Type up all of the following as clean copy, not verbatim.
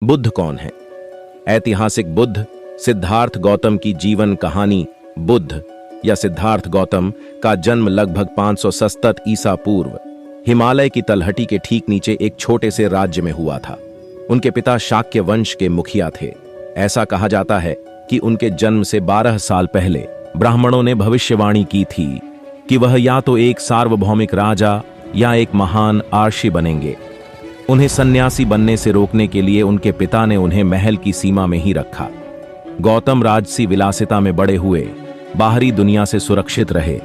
बुद्ध कौन है? ऐतिहासिक बुद्ध सिद्धार्थ गौतम की जीवन कहानी। बुद्ध या सिद्धार्थ गौतम का जन्म लगभग 567 ईसा पूर्व हिमालय की तलहटी के ठीक नीचे एक छोटे से राज्य में हुआ था। उनके पिता शाक्य वंश के मुखिया थे। ऐसा कहा जाता है कि उनके जन्म से 12 साल पहले ब्राह्मणों ने भविष्यवाणी की थी कि वह या तो एक सार्वभौमिक राजा या एक महान आर्षि बनेंगे। उन्हें सन्यासी बनने से रोकने के लिए उनके पिता ने उन्हें महल की सीमा में ही रखा। गौतम राजसी विलासिता में बड़े हुए, बाहरी दुनिया से सुरक्षित रहे।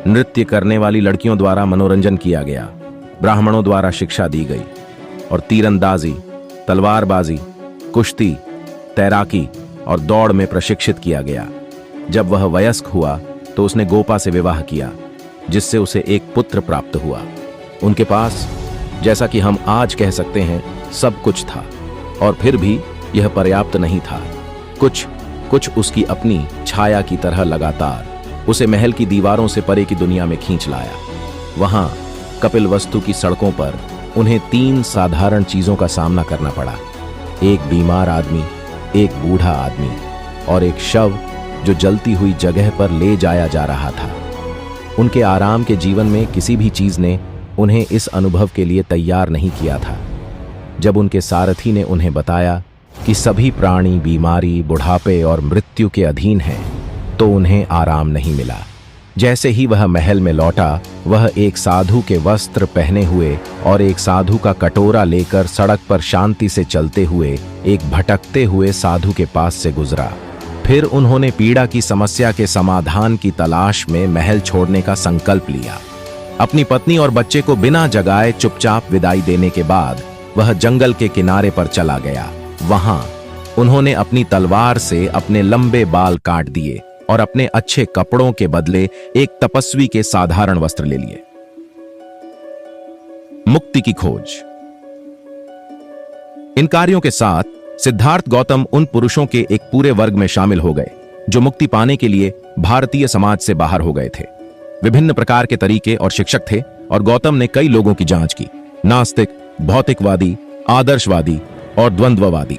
नृत्य करने वाली लड़कियों द्वारा मनोरंजन किया गया, ब्राह्मणों द्वारा शिक्षा दी गई और तीरंदाजी, तलवारबाजी, कुश्ती, तैराकी और दौड़ में प्रशिक्षित किया गया। जब वह वयस्क हुआ तो उसने गोपा से विवाह किया, जिससे उसे एक पुत्र प्राप्त हुआ। उनके पास, जैसा कि हम आज कह सकते हैं, सब कुछ था, और फिर भी यह पर्याप्त नहीं था। कुछ उसकी अपनी छाया की तरह लगातार उसे महल की दीवारों से परे की दुनिया में खींच लाया। वहां कपिलवस्तु की सड़कों पर उन्हें 3 साधारण चीजों का सामना करना पड़ा। एक बीमार आदमी, एक बूढ़ा आदमी और एक शव जो जलती हुई जगह पर ले जाया जा रहा था। उनके आराम के जीवन में किसी भी चीज ने उन्हें इस अनुभव के लिए तैयार नहीं किया था। जब उनके सारथी ने उन्हें बताया कि सभी प्राणी बीमारी, बुढ़ापे और मृत्यु के अधीन हैं, तो उन्हें आराम नहीं मिला। जैसे ही वह महल में लौटा, वह एक साधु के वस्त्र पहने हुए और एक साधु का कटोरा लेकर सड़क पर शांति से चलते हुए एक भटकते हुए साधु के पास से गुजरा। फिर उन्होंने पीड़ा की समस्या के समाधान की तलाश में महल छोड़ने का संकल्प लिया। अपनी पत्नी और बच्चे को बिना जगाए चुपचाप विदाई देने के बाद वह जंगल के किनारे पर चला गया। वहां उन्होंने अपनी तलवार से अपने लंबे बाल काट दिए और अपने अच्छे कपड़ों के बदले एक तपस्वी के साधारण वस्त्र ले लिए। मुक्ति की खोज। इन कार्यों के साथ सिद्धार्थ गौतम उन पुरुषों के एक पूरे वर्ग में शामिल हो गए जो मुक्ति पाने के लिए भारतीय समाज से बाहर हो गए थे। विभिन्न प्रकार के तरीके और शिक्षक थे और गौतम ने कई लोगों की जांच की। नास्तिक, भौतिकवादी, आदर्शवादी और द्वंद्ववादी।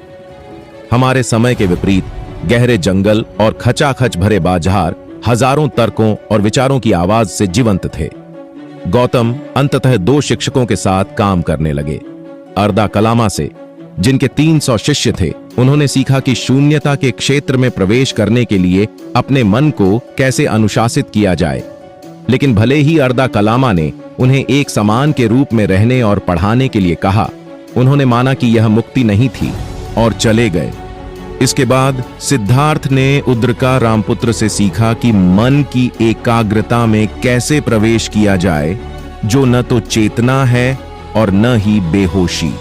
हमारे समय के विपरीत गहरे जंगल और खचाखच भरे बाजार हजारों तर्कों और विचारों की आवाज से जीवंत थे। गौतम अंततः 2 शिक्षकों के साथ काम करने लगे। अर्दा कलामा से, जिनके 300 शिष्य थे, उन्होंने सीखा कि शून्यता के क्षेत्र में प्रवेश करने के लिए अपने मन को कैसे अनुशासित किया जाए। लेकिन भले ही अर्दा कलामा ने उन्हें एक समान के रूप में रहने और पढ़ाने के लिए कहा, उन्होंने माना कि यह मुक्ति नहीं थी और चले गए। इसके बाद सिद्धार्थ ने उद्रका रामपुत्र से सीखा कि मन की एकाग्रता में कैसे प्रवेश किया जाए, जो न तो चेतना है और न ही बेहोशी।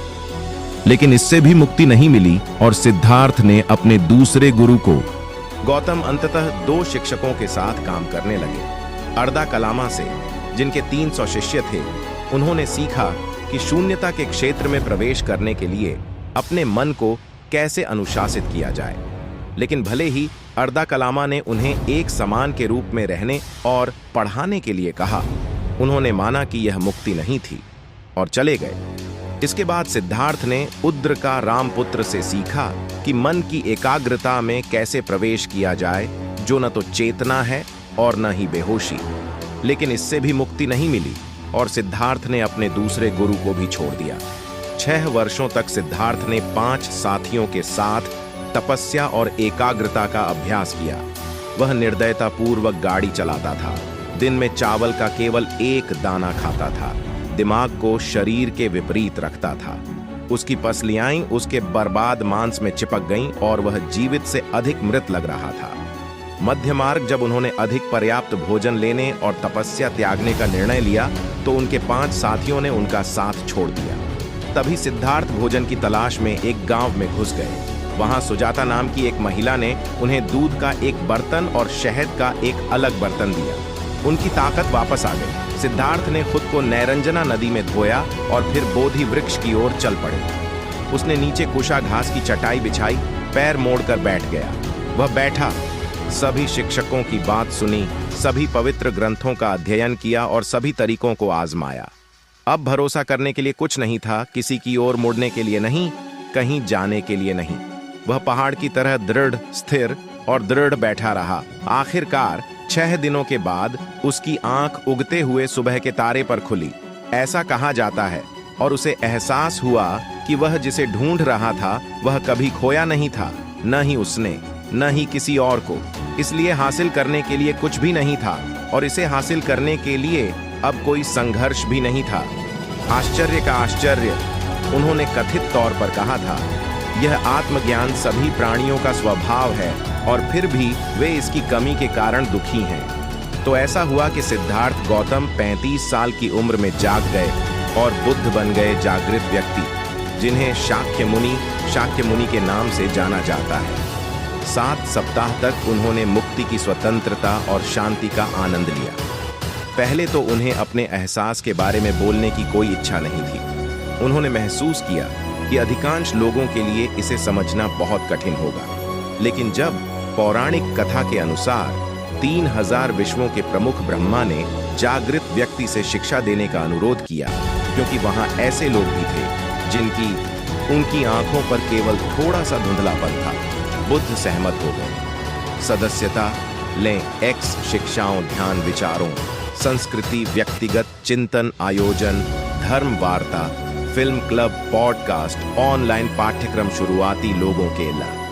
लेकिन इससे भी मुक्ति नहीं मिली और सिद्धार्थ ने अपने दूसरे गुरु को। गौतम अंततः 2 शिक्षकों के साथ काम करने लगे। अर्दा कलामा से, जिनके 300 शिष्य थे, उन्होंने सीखा कि शून्यता के क्षेत्र में प्रवेश करने के लिए अपने मन को कैसे अनुशासित किया जाए। लेकिन भले ही अर्दा कलामा ने उन्हें एक समान के रूप में रहने और पढ़ाने के लिए कहा, उन्होंने माना कि यह मुक्ति नहीं थी और चले गए। इसके बाद सिद्धार्थ ने उद्रका रामपुत्र से सीखा कि मन की एकाग्रता में कैसे प्रवेश किया जाए, जो न तो चेतना है और न ही बेहोशी। लेकिन इससे भी मुक्ति नहीं मिली और सिद्धार्थ ने अपने दूसरे गुरु को भी छोड़ दिया। 6 वर्षों तक सिद्धार्थ ने 5 साथियों के साथ तपस्या और एकाग्रता का अभ्यास किया। वह निर्दयता पूर्वक गाड़ी चलाता था, दिन में चावल का केवल 1 दाना खाता था, दिमाग को शरीर के विपरीत रखता था। उसकी पसलियां उसके बर्बाद मांस में चिपक गईं और वह जीवित से अधिक मृत लग रहा था। मध्य मार्ग जब उन्होंने अधिक पर्याप्त भोजन लेने और तपस्या त्यागने का निर्णय लिया, तो उनके 5 साथियों ने उनका साथ छोड़ दिया। तभी सिद्धार्थ भोजन की तलाश में एक गांव में घुस गए। वहां सुजाता नाम की एक महिला ने उन्हें दूध का एक बर्तन और शहद का एक अलग बर्तन दिया। उनकी ताकत वापस आ गई। सिद्धार्थ ने खुद को नैरंजना नदी में धोया और फिर बोधि वृक्ष की ओर चल पड़े। उसने नीचे कुशा घास की चटाई बिछाई, पैर मोड़कर बैठ गया। वह बैठा, सभी शिक्षकों की बात सुनी, सभी पवित्र ग्रंथों का अध्ययन किया और सभी तरीकों को आजमाया। अब भरोसा करने के लिए कुछ नहीं था, किसी की ओर मुड़ने के लिए नहीं। कहीं जाने के लिए नहीं। वह पहाड़ की तरह दृढ़, स्थिर और दृढ़ बैठा रहा। आखिरकार 6 दिनों के बाद उसकी आंख उगते हुए सुबह के तारे पर खुली, ऐसा कहा जाता है, और उसे एहसास हुआ कि वह जिसे ढूंढ रहा था वह कभी खोया नहीं था, न ही उसने, न ही किसी और को। इसलिए हासिल करने के लिए कुछ भी नहीं था, और इसे हासिल करने के लिए अब कोई संघर्ष भी नहीं था। आश्चर्य का आश्चर्य, उन्होंने कथित तौर पर कहा था, यह आत्मज्ञान सभी प्राणियों का स्वभाव है और फिर भी वे इसकी कमी के कारण दुखी हैं। तो ऐसा हुआ कि सिद्धार्थ गौतम 35 साल की उम्र में जाग गए और बुद्ध बन गए जागृत व्यक्ति, जिन्हें शाक्य मुनि के नाम से जाना जाता है। 7 सप्ताह तक उन्होंने मुक्ति की स्वतंत्रता और शांति का आनंद लिया। पहले तो उन्हें अपने एहसास के बारे में बोलने की कोई इच्छा नहीं थी। उन्होंने महसूस किया कि अधिकांश लोगों के लिए इसे समझना बहुत कठिन होगा। लेकिन जब पौराणिक कथा के अनुसार 3000 विश्वों के प्रमुख ब्रह्मा ने जागृत व्यक्ति से शिक्षा देने का अनुरोध किया, क्योंकि वहां ऐसे लोग भी थे उनकी आंखों पर केवल थोड़ा सा धुंधलापन था, बुद्ध सहमत हो गए। सदस्यता लें, X शिक्षाओं, ध्यान, विचारों, संस्कृति, व्यक्तिगत चिंतन, आयोजन, धर्म वार्ता, फिल्म क्लब, पॉडकास्ट, ऑनलाइन पाठ्यक्रम, शुरुआती लोगों के लाभ।